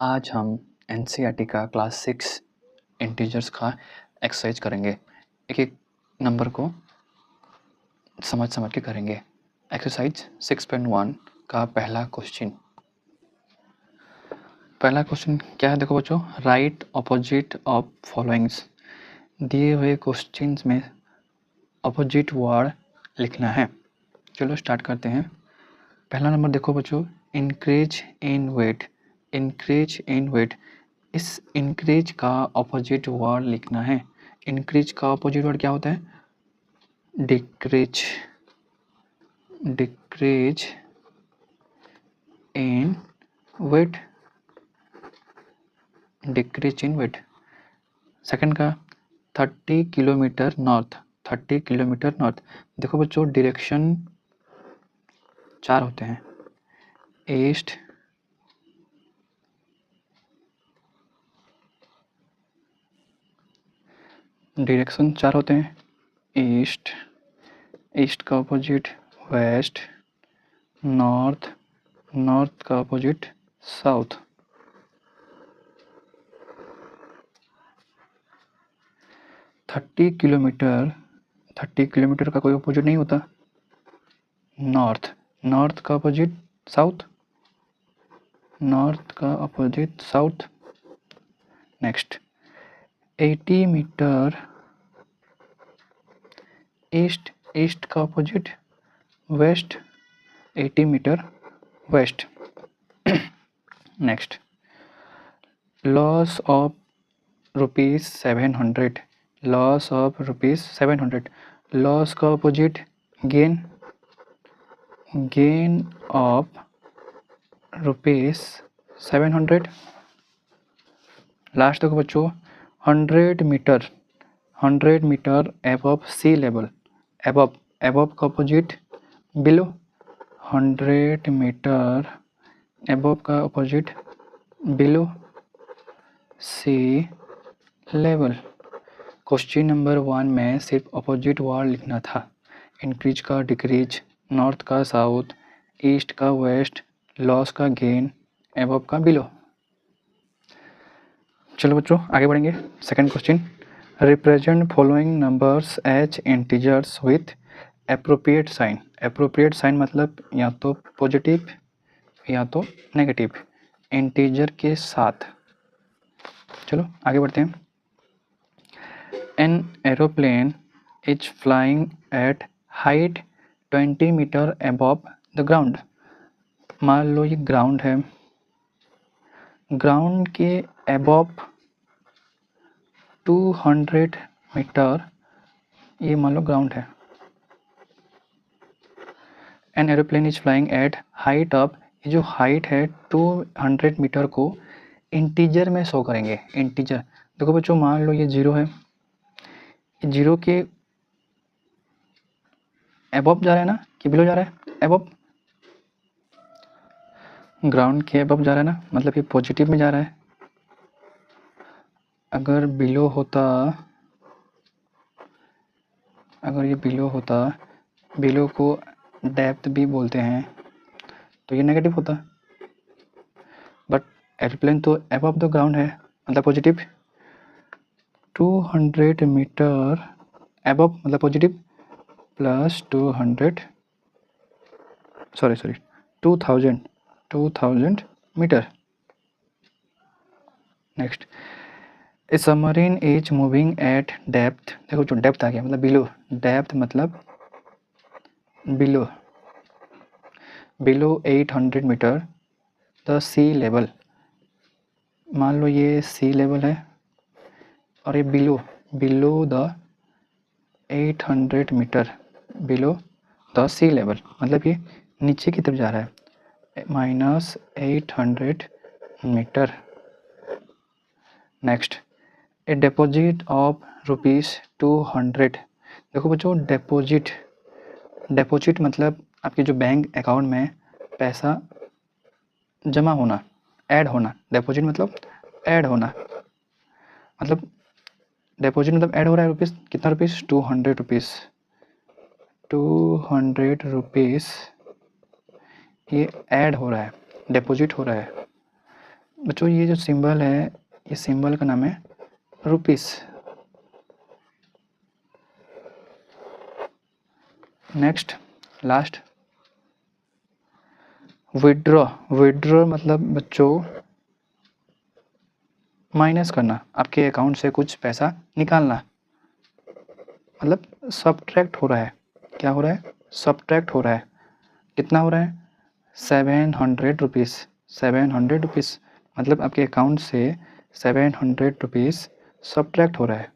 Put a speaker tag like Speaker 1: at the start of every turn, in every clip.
Speaker 1: आज हम एनसीईआरटी का क्लास 6 इंटीजर्स का एक्सरसाइज करेंगे। एक एक नंबर को समझ के करेंगे। एक्सरसाइज 6.1 का पहला क्वेश्चन क्या है? देखो बच्चों, राइट ऑपोजिट ऑफ फॉलोइंग्स। दिए हुए क्वेश्चन में ऑपोजिट वर्ड लिखना है। चलो स्टार्ट करते हैं। पहला नंबर देखो बच्चों, increase in weight. Increase in weight, इस इंक्रीज का ऑपोजिट वर्ड लिखना है। इंक्रीज का ऑपोजिट वर्ड क्या होता है? Decrease. Decrease in weight. Decrease in weight. Second का 30 किलोमीटर नॉर्थ। 30 kilometre north. देखो बच्चों, डायरेक्शन 4 होते हैं। ईस्ट, डायरेक्शन 4 होते हैं। ईस्ट, ईस्ट का अपोजिट वेस्ट, नॉर्थ, नॉर्थ का अपोजिट साउथ। थर्टी किलोमीटर का कोई अपोजिट नहीं होता। नॉर्थ, नॉर्थ का अपोजिट साउथ, नॉर्थ का opposite south. Next 80 metre east, east का opposite west, 80 metre west. Next loss of ₹700। Loss of ₹700। Loss का opposite gain, gain of ₹700। Last तक बच्चों 100 metre, 100 metre above sea level. Above, above का opposite below. 100 metre above का opposite below sea level. Question number 1 में सिर्फ opposite word लिखना था। Increase का डिक्रीज, नॉर्थ का साउथ, ईस्ट का वेस्ट, लॉस का गेन, एबव का बिलो। चलो बच्चों आगे बढ़ेंगे। Second question, represent following numbers as integers with appropriate sign. Appropriate sign मतलब या तो पॉजिटिव या तो नेगेटिव, इंटीजर के साथ। चलो आगे बढ़ते हैं। An aeroplane is flying at height 20 metre above the ground. मान लो ये ग्राउंड है, ग्राउंड के अबव 200 मीटर, ये मान लो ग्राउंड है। N aeroplane is flying at height of, ये जो हाइट है 200 मीटर को इंटीजर में शो करेंगे। इंटीजर देखो बच्चों, मान लो ये 0 है, ये 0 के अबव जा रहा है ना कि बिलो जा रहा है? अबव, ग्राउंड के अबव जा रहा है ना, मतलब ये पॉजिटिव में जा रहा है। अगर बिलो होता, अगर ये बिलो होता, बिलो को डेप्थ भी बोलते हैं, तो ये नेगेटिव होता। बट एरोप्लेन तो अबव द ग्राउंड है, मतलब पॉजिटिव। 200 मीटर अबव मतलब positive, plus 2000 metre. Next a submarine is moving at depth. देखो जो डेप्थ आ गया मतलब बिलो, डेप्थ मतलब below, below 800 metre the sea level. मान लो ये सी लेवल है और ये below, below the 800 metre, below the sea level मतलब ये नीचे की तरफ जा रहा है, -800 metre. Next a deposit of ₹200। देखो बच्चों, डिपॉजिट, डिपॉजिट मतलब आपके जो बैंक अकाउंट में पैसा जमा होना, ऐड होना। डिपॉजिट मतलब ऐड होना, मतलब डिपॉजिट मतलब ऐड हो रहा है रुपीस। कितना रुपीस? 200 रुपीस। 200 रुपीस ये ऐड हो रहा है, डिपॉजिट हो रहा है। बच्चों ये जो सिंबल है, इस सिंबल का नाम है rupees. Next last withdraw. Withdraw मतलब बच्चों माइनस करना, आपके अकाउंट से कुछ पैसा निकालना, मतलब सब्ट्रैक्ट हो रहा है। क्या हो रहा है? सब्ट्रैक्ट हो रहा है। कितना हो रहा है? 700 रुपीज़। 700 रुपीज़ मतलब आपके अकाउंट से 700 रुपीज़ सब्ट्रैक्ट हो रहा है,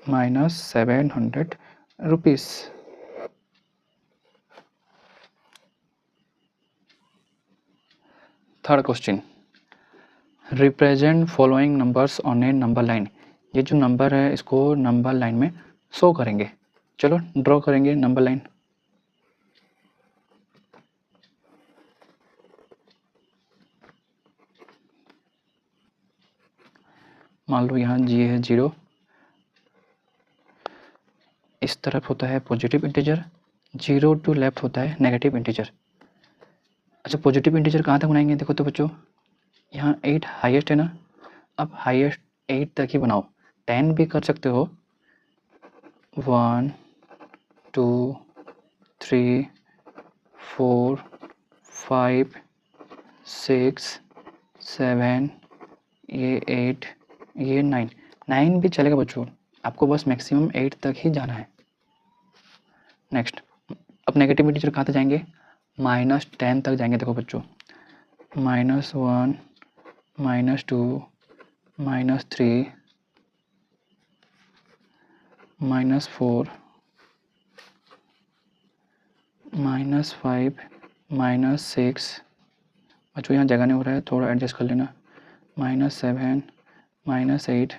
Speaker 1: -700 rupees. Third question, represent following numbers on A number line. ये जो नंबर है इसको नंबर लाइन में शो करेंगे। चलो ड्रॉ करेंगे नंबर लाइन। मान लो यहाँ जी है 0, इस तरफ होता है पॉजिटिव इंटीजर, 0 टू लेफ्ट होता है नेगेटिव इंटीजर। अच्छा पॉजिटिव इंटीजर कहाँ तक बनाएंगे? देखो तो बच्चों यहाँ 8 हाईएस्ट है ना, अब हाईएस्ट 8 तक ही बनाओ। 10 भी कर सकते हो, 1 2 3 4 5 6 7 ये 8 ये 9 भी चलेगा बच्चों, आपको बस मैक्सिमम 8 तक ही जाना है। नेक्स्ट अब नेगेटिव इंटीजर कहाँ तक जाएंगे? -10 तक जाएंगे। देखो बच्चों -1 -2 -3 -4 -5 -6। बच्चों यहाँ जगह नहीं हो रहा है, थोड़ा एडजस्ट कर लेना। -7 -8।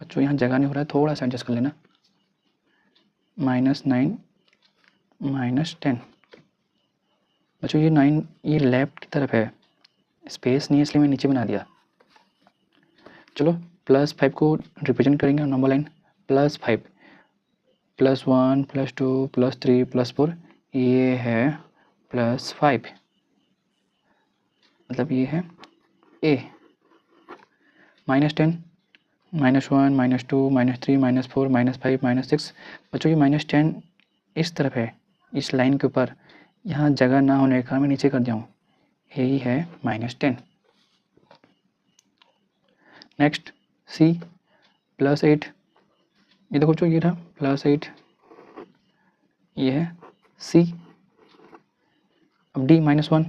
Speaker 1: बच्चों यहाँ जगह नहीं हो रहा है, थोड़ा सा एडजस्ट कर लेना। -9 -10। बच्चों ये 9 ये लेफ्ट की तरफ है, स्पेस नहीं है इसलिए मैं नीचे बना दिया। चलो +5 को रिप्रेजेंट करेंगे नंबर लाइन। +5 +1 +2 +3 +4 ये है +5, मतलब ये है A। -10 -1 -2 -3 -4 -5 -6। बच्चों ये -10 इस तरफ है, इस लाइन के ऊपर, यहाँ जगह ना होने का मैं नीचे कर दिया हूँ, यही है -10। Next C +8। ये देखो बच्चों ये रहा +8, ये है C। अब D -1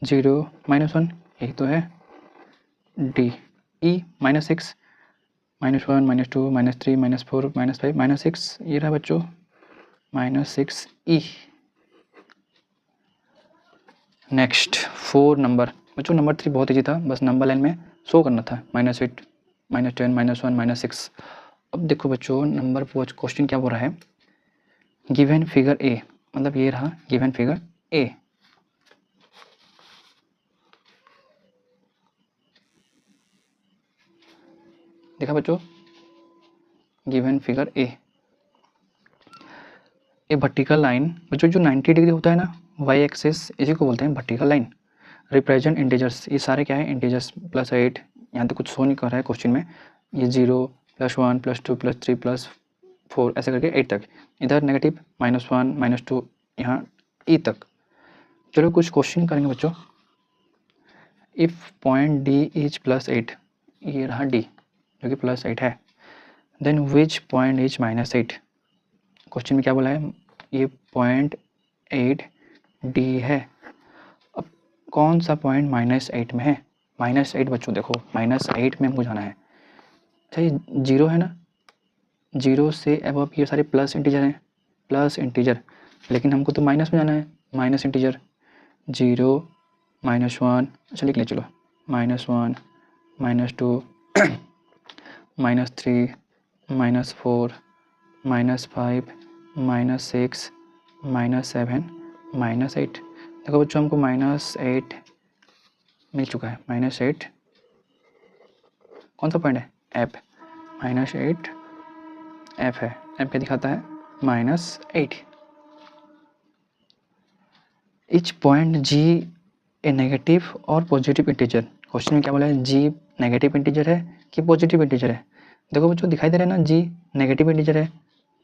Speaker 1: 0 -1 यही तो है D। E -6 -1 -2 -3 -4 -5 -6 ये रहा बच्चों -6E। Next 4 number. बच्चों नंबर 3 बहुत ईजी था, बस नंबर लाइन में शो करना था। -8 -10 -1 -6। अब देखो बच्चों नंबर क्वेश्चन क्या बोल रहा है, गिवन फिगर ए, मतलब ये रहा गिवन फिगर ए। देखा बच्चों given figure A, A vertical line. बच्चों जो 90 डिग्री होता है ना वाई एक्सिस, इसी को बोलते हैं वर्टिकल लाइन। रिप्रेजेंट इंटीजर्स, ये सारे क्या है इंटीजर्स। +8 यहाँ तो कुछ शो नहीं कर रहा है क्वेश्चन में, ये 0 +1 +2 +3 +4 ऐसे करके 8 तक। इधर नेगेटिव -1 -2 यहाँ ई तक। चलो कुछ क्वेश्चन करेंगे बच्चों। इफ़ पॉइंट डी इज +8, ये रहा डी जो कि +8 है, then which point is -8। Question में क्या बोला है, ये पॉइंट 8 डी है। अब कौन सा पॉइंट -8 में है? -8 बच्चों देखो -8 में हमको जाना है। अच्छा ये 0 है ना, 0 से अब ये सारे प्लस इंटीजर हैं, प्लस इंटीजर, लेकिन हमको तो माइनस में जाना है, माइनस इंटीजर। 0 -1, अच्छा लिख ले चलो, -1 -2 -3 -4 -5 -6 -7 -8। देखो बच्चों हमको -8 मिल चुका है। -8 कौन सा पॉइंट है? एफ। -8 एफ है। एफ क्या दिखाता है? -8। इच पॉइंट जी ए नेगेटिव और पॉजिटिव इंटीजर। क्वेश्चन में क्या बोला है, जी नेगेटिव इंटीजर है कि पॉजिटिव इंटीजर है। देखो बच्चों दिखाई दे रहा है ना, जी नेगेटिव इंटीजर है,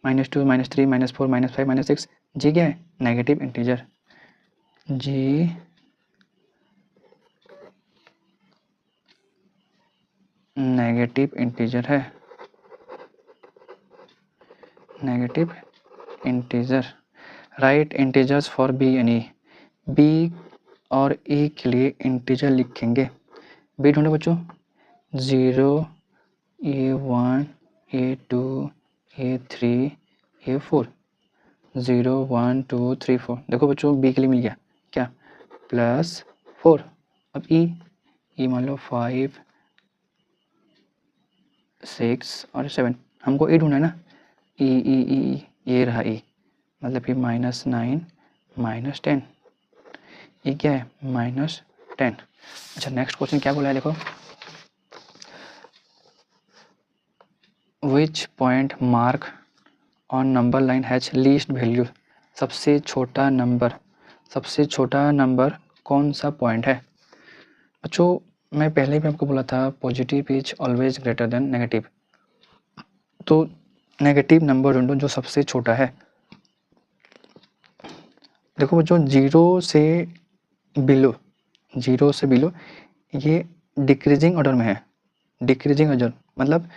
Speaker 1: -2 -3 -4 -5 -6, जी क्या है, negative integer. G negative integer है, negative integer. Right integers for B and E, B और ई के लिए इंटीजर लिखेंगे। बी ढूंढो बच्चों, 0 A1 A2 A3 A4, 0 1 2 3 4। देखो बच्चों बी के लिए मिल गया क्या, +4। अब ई मान लो 5 6 और 7, हमको ई ढूंढना है ना, ई ये रहा ई, मतलब कि -9 -10, ये क्या है, -10। अच्छा नेक्स्ट क्वेश्चन क्या बोला है देखो, which point mark on number line has least value, सबसे छोटा नंबर कौन सा पॉइंट है। बच्चों मैं पहले भी आपको बोला था positive is always greater than negative, तो नेगेटिव नंबर ढूंढो जो सबसे छोटा है। देखो बच्चों 0 से बिलो ये डिक्रीजिंग ऑर्डर में है, डिक्रीजिंग ऑर्डर मतलब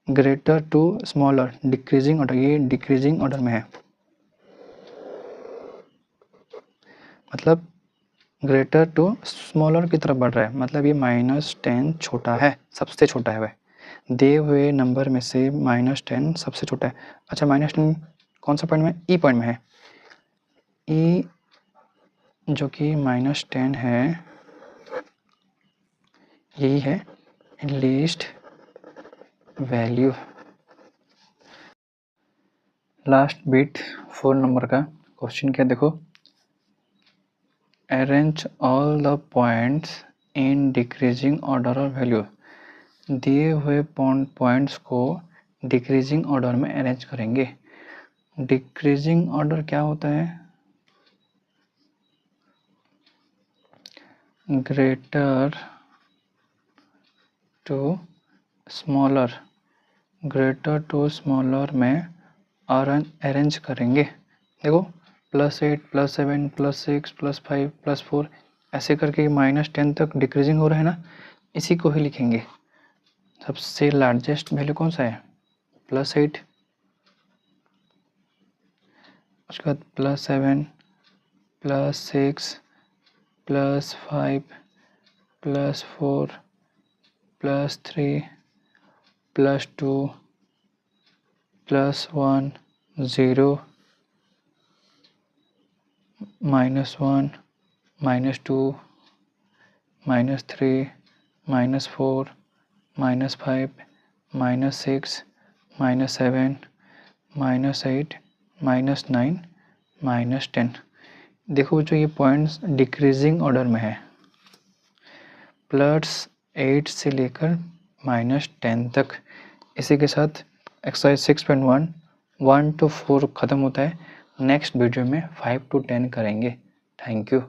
Speaker 1: greater to smaller, decreasing order, ये डिक्रीजिंग ऑर्डर में है, मतलब ग्रेटर टू स्मॉलर की तरफ बढ़ रहा है, मतलब ये -10 छोटा है, सबसे छोटा है वह दिए हुए नंबर में से -10 सबसे छोटा है। अच्छा -10 कौन सा पॉइंट में, ई पॉइंट में है, ई जो कि -10 है, यही है least value. Last bit 4 number का क्वेश्चन क्या देखो, arrange all the points in decreasing order of value, दिए हुए पॉइंट्स को डिक्रीजिंग ऑर्डर में अरेंज करेंगे। डिक्रीजिंग ऑर्डर क्या होता है, greater to smaller, greater to smaller में अरेंज करेंगे। देखो +8 +7 +6 +5 +4 ऐसे करके -10 तक डिक्रीजिंग हो रहा है ना, इसी को ही लिखेंगे। सबसे लार्जेस्ट वैल्यू कौन सा है, +8, उसके बाद +7 +6 +5 +4 +3 +2 +1 0 -1 -2 -3 -4 -5 -6 -7 -8 -9 -10। देखो जो ये पॉइंट्स डिक्रीजिंग ऑर्डर में है, +8 से लेकर -10 तक। इसी के साथ एक्सरसाइज 6.1 1 to 4 ख़त्म होता है। नेक्स्ट वीडियो में 5 to 10 करेंगे। Thank you.